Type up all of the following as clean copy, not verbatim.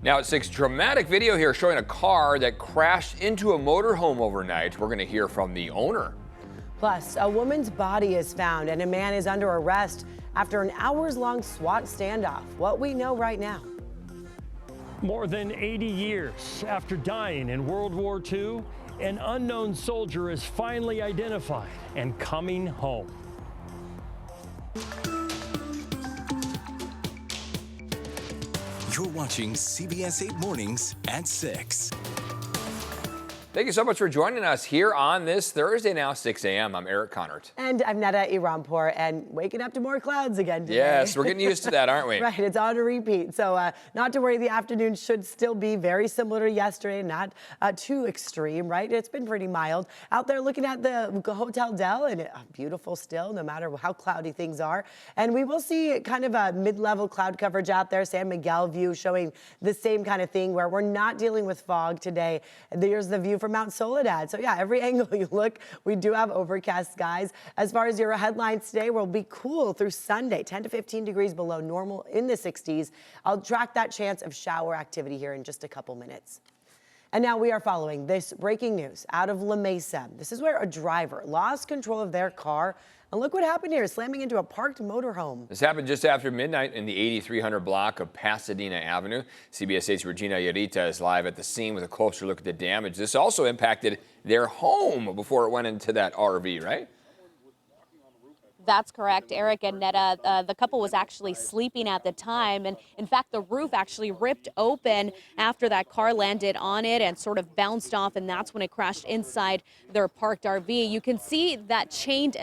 Now at 6, dramatic video here showing a car that crashed into a motorhome overnight. We're going to hear from the owner. Plus, a woman's body is found and a man is under arrest after an hours-long SWAT standoff. What we know right now. More than 80 years after dying in World War II, an unknown soldier is finally identified and coming home. You're watching CBS 8 Mornings at 6. Thank you so much for joining us here on this Thursday now, 6 a.m. I'm Eric Connert. And I'm Netta Irampour, and waking up to more clouds again today. Yes, we're getting used to that, aren't we? Right, it's on a repeat. So not to worry, the afternoon should still be very similar to yesterday, not too extreme, right? It's been pretty mild. Out there looking at the Hotel Del, and beautiful still, no matter how cloudy things are. And we will see kind of a mid-level cloud coverage out there. San Miguel view showing the same kind of thing where we're not dealing with fog today. There's the view from Mount Soledad. So yeah, every angle you look, we do have overcast skies. As far as your headlines today, we'll be cool through Sunday, 10 to 15 degrees below normal in the 60s. I'll track that chance of shower activity here in just a couple minutes. And now we are following this breaking news out of La Mesa. This is where a driver lost control of their car. And look what happened here, slamming into a parked motorhome. This happened just after midnight in the 8300 block of Pasadena Avenue. CBS 8's Regina Yarita is live at the scene with a closer look at the damage. This also impacted their home before it went into that RV, right? That's correct, Eric and Netta. The couple was actually sleeping at the time. And in fact, the roof actually ripped open after that car landed on it and sort of bounced off. And that's when it crashed inside their parked RV. You can see that chained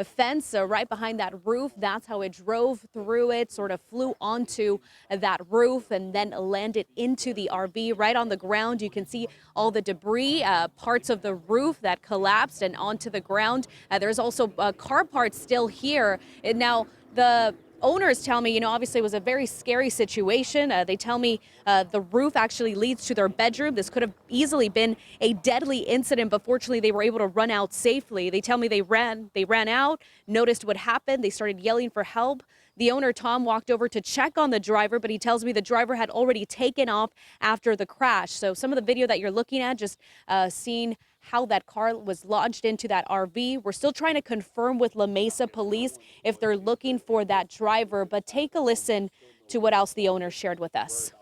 fence right behind that roof. That's how it drove through it, sort of flew onto that roof and then landed into the RV right on the ground. You can see all the debris, parts of the roof that collapsed and onto the ground. There's also car parts still here. And now the owners tell me, obviously it was a very scary situation. They tell me the roof actually leads to their bedroom. This could have easily been a deadly incident, but fortunately they were able to run out safely. They tell me they ran out, noticed what happened. They started yelling for help. The owner, Tom, walked over to check on the driver, but he tells me the driver had already taken off after the crash. So some of the video that you're looking at, just seeing how that car was lodged into that RV. We're still trying to confirm with La Mesa police if they're looking for that driver, but take a listen to what else the owner shared with us.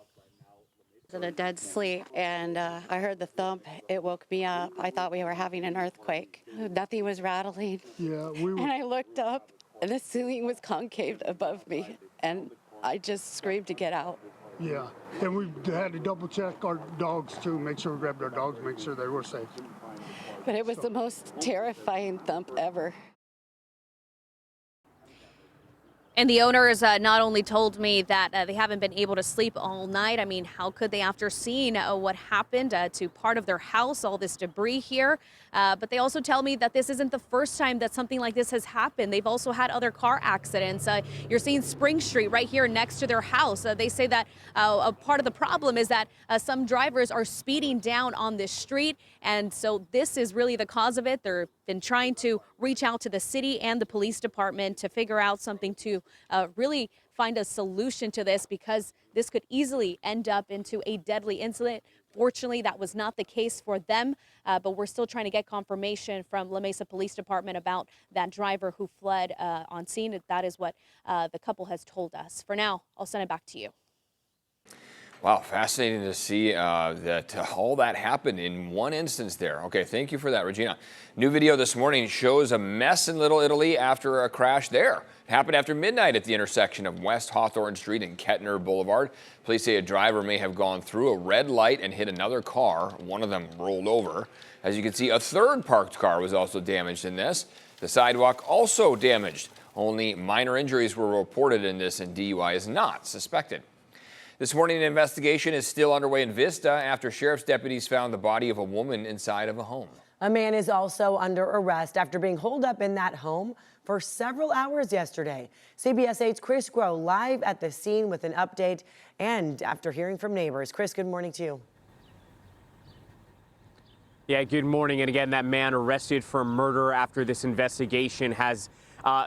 In a dead sleep, and I heard the thump. It woke me up. I thought we were having an earthquake. Nothing was rattling. Yeah, and I looked up, and the ceiling was concaved above me, and I just screamed to get out. Yeah, and we had to double check our dogs too, make sure we grabbed our dogs, make sure they were safe. But it was the most terrifying thump ever. And the owners not only told me that they haven't been able to sleep all night. I mean, how could they after seeing what happened to part of their house, all this debris here? But they also tell me that this isn't the first time that something like this has happened. They've also had other car accidents. You're seeing Spring Street right here next to their house. They say that a part of the problem is that some drivers are speeding down on this street. And so this is really the cause of it. They've been trying to reach out to the city and the police department to figure out something to really find a solution to this, because this could easily end up into a deadly incident. Fortunately, that was not the case for them, but we're still trying to get confirmation from La Mesa Police Department about that driver who fled on scene. That is what the couple has told us. For now, I'll send it back to you. Wow, fascinating to see that all that happened in one instance there. Okay, thank you for that, Regina. New video this morning shows a mess in Little Italy after a crash there. It happened after midnight at the intersection of West Hawthorne Street and Kettner Boulevard. Police say a driver may have gone through a red light and hit another car. One of them rolled over. As you can see, a third parked car was also damaged in this. The sidewalk also damaged. Only minor injuries were reported in this, and DUI is not suspected. This morning, an investigation is still underway in Vista after sheriff's deputies found the body of a woman inside of a home. A man is also under arrest after being holed up in that home for several hours yesterday. CBS 8's Chris Groh live at the scene with an update and after hearing from neighbors. Chris, good morning to you. Yeah, good morning. And again, that man arrested for murder after this investigation has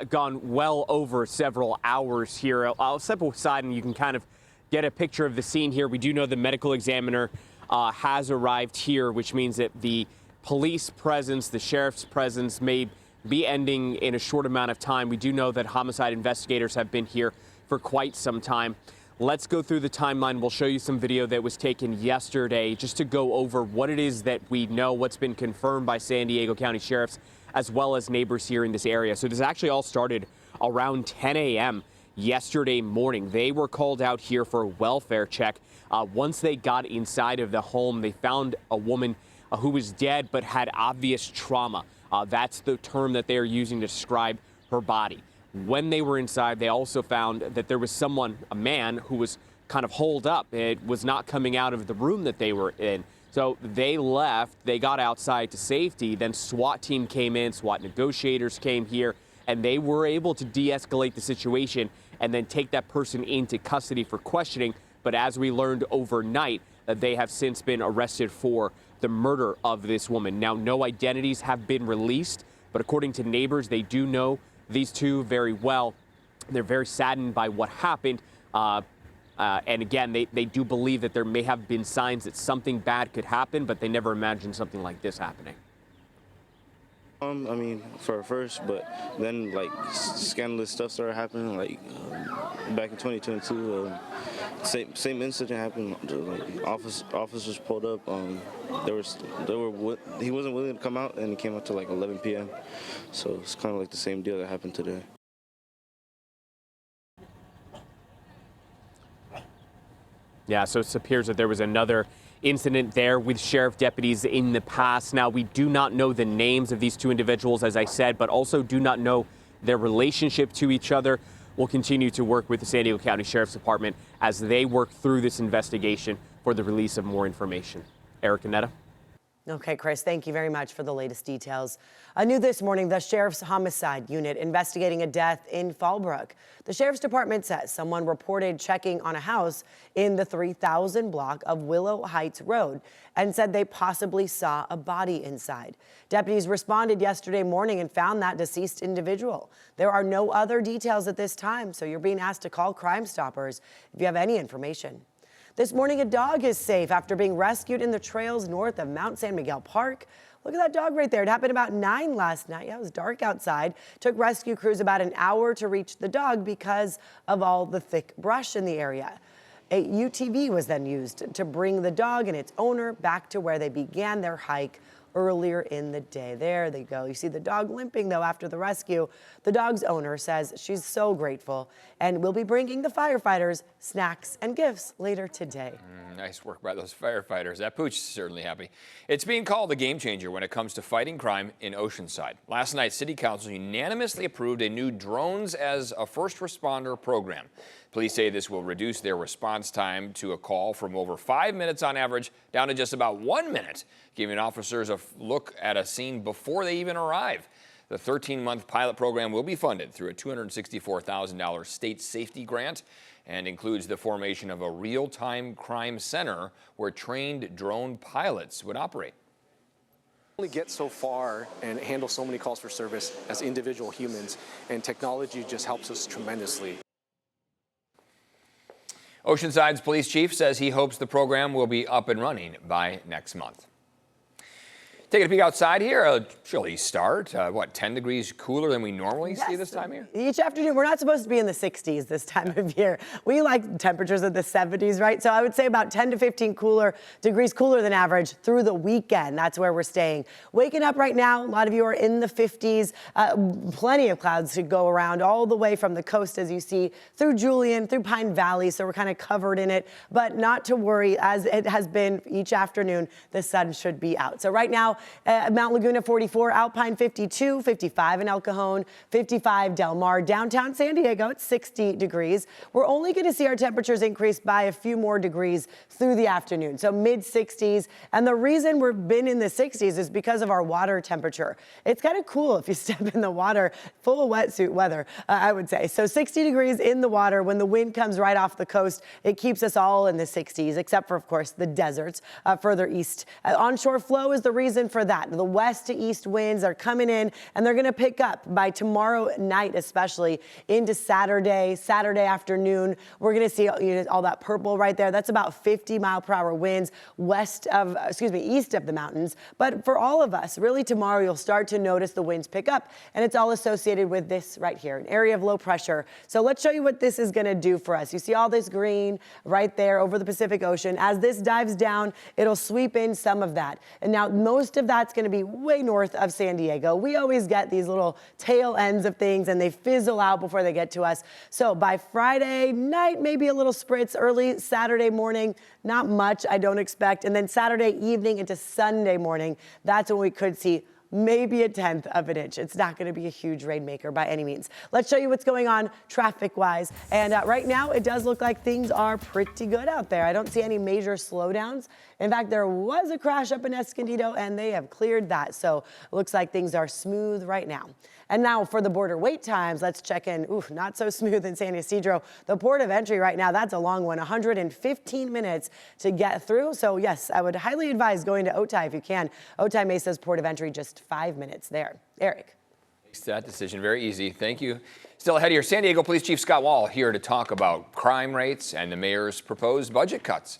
gone well over several hours here. I'll step aside and you can kind of get a picture of the scene here. We do know the medical examiner has arrived here, which means that the police presence, the sheriff's presence may be ending in a short amount of time. We do know that homicide investigators have been here for quite some time. Let's go through the timeline. We'll show you some video that was taken yesterday just to go over what it is that we know, what's been confirmed by San Diego County sheriffs, as well as neighbors here in this area. So this actually all started around 10 a.m. yesterday morning. They were called out here for a welfare check. Once they got inside of the home, they found a woman who was dead but had obvious trauma. That's the term that they are using to describe her body. When they were inside, they also found that there was someone, a man, who was kind of holed up. It was not coming out of the room that they were in. So they left, they got outside to safety. Then SWAT team came in, SWAT negotiators came here, and they were able to de-escalate the situation and then take that person into custody for questioning. But as we learned overnight, they have since been arrested for the murder of this woman. Now, no identities have been released, but according to neighbors, they do know these two very well. They're very saddened by what happened. And again, they do believe that there may have been signs that something bad could happen, but they never imagined something like this happening. I mean, for first, but then like scandalous stuff started happening. Like back in 2022, same incident happened. Like officers pulled up. He wasn't willing to come out, and he came out to like 11 p.m. So it's kind of like the same deal that happened today. Yeah, so it appears that there was another incident there with sheriff deputies in the past. Now, we do not know the names of these two individuals, as I said, but also do not know their relationship to each other. We'll continue to work with the San Diego County Sheriff's Department as they work through this investigation for the release of more information. Eric and Netta. Okay, Chris, thank you very much for the latest details. New this morning, the Sheriff's Homicide Unit investigating a death in Fallbrook. The Sheriff's Department says someone reported checking on a house in the 3000 block of Willow Heights Road and said they possibly saw a body inside. Deputies responded yesterday morning and found that deceased individual. There are no other details at this time, so you're being asked to call Crime Stoppers if you have any information. This morning, a dog is safe after being rescued in the trails north of Mount San Miguel Park. Look at that dog right there. It happened about 9 last night. Yeah, it was dark outside. Took rescue crews about an hour to reach the dog because of all the thick brush in the area. A UTV was then used to bring the dog and its owner back to where they began their hike earlier in the day. There they go. You see the dog limping, though, after the rescue. The dog's owner says she's so grateful and will be bringing the firefighters snacks and gifts later today. Nice work by those firefighters. That pooch is certainly happy. It's being called a game changer when it comes to fighting crime in Oceanside. Last night, City Council unanimously approved a new drones as a first responder program. Police say this will reduce their response time to a call from over 5 minutes on average down to just about 1 minute, giving officers a look at a scene before they even arrive. The 13-month pilot program will be funded through a $264,000 state safety grant and includes the formation of a real-time crime center where trained drone pilots would operate. Only get so far and handle so many calls for service as individual humans, and technology just helps us tremendously. Oceanside's police chief says he hopes the program will be up and running by next month. Taking a peek outside here, a chilly start. 10 degrees cooler than we normally see this time of year? Each afternoon, we're not supposed to be in the 60s this time of year. We like temperatures in the 70s, right? So I would say about 10 to 15 degrees cooler than average through the weekend. That's where we're staying. Waking up right now, a lot of you are in the 50s. Plenty of clouds to go around all the way from the coast, as you see, through Julian, through Pine Valley. So we're kind of covered in it, but not to worry, as it has been each afternoon, the sun should be out. So right now, Mount Laguna 44, Alpine 52, 55 in El Cajon, 55 Del Mar, downtown San Diego, it's 60 degrees. We're only going to see our temperatures increase by a few more degrees through the afternoon, so mid 60s. And the reason we've been in the 60s is because of our water temperature. It's kind of cool if you step in the water, full of wetsuit weather, I would say. So 60 degrees in the water. When the wind comes right off the coast, it keeps us all in the 60s, except for, of course, the deserts further east. Onshore flow is the reason reason for that. The west to east winds are coming in, and they're going to pick up by tomorrow night, especially into Saturday afternoon. We're going to see all that purple right there. That's about 50-mile-per-hour winds east of the mountains. But for all of us, really tomorrow you'll start to notice the winds pick up, and it's all associated with this right here, an area of low pressure. So let's show you what this is going to do for us. You see all this green right there over the Pacific Ocean. As this dives down, it'll sweep in some of that. And now most of that's going to be way north of San Diego. We always get these little tail ends of things, and they fizzle out before they get to us. So by Friday night, maybe a little spritz. Early Saturday morning, not much, I don't expect. And then Saturday evening into Sunday morning, that's when we could see maybe 1/10 of an inch. It's not going to be a huge rainmaker by any means. Let's show you what's going on traffic-wise. And right now, it does look like things are pretty good out there. I don't see any major slowdowns. In fact, there was a crash up in Escondido, and they have cleared that. So it looks like things are smooth right now. And now for the border wait times, let's check in. Ooh, not so smooth in San Ysidro. The port of entry right now, that's a long one, 115 minutes to get through. So yes, I would highly advise going to Otay if you can. Otay Mesa's port of entry, just 5 minutes there. Eric. Makes that decision very easy. Thank you. Still ahead here, San Diego Police Chief Scott Wall here to talk about crime rates and the mayor's proposed budget cuts.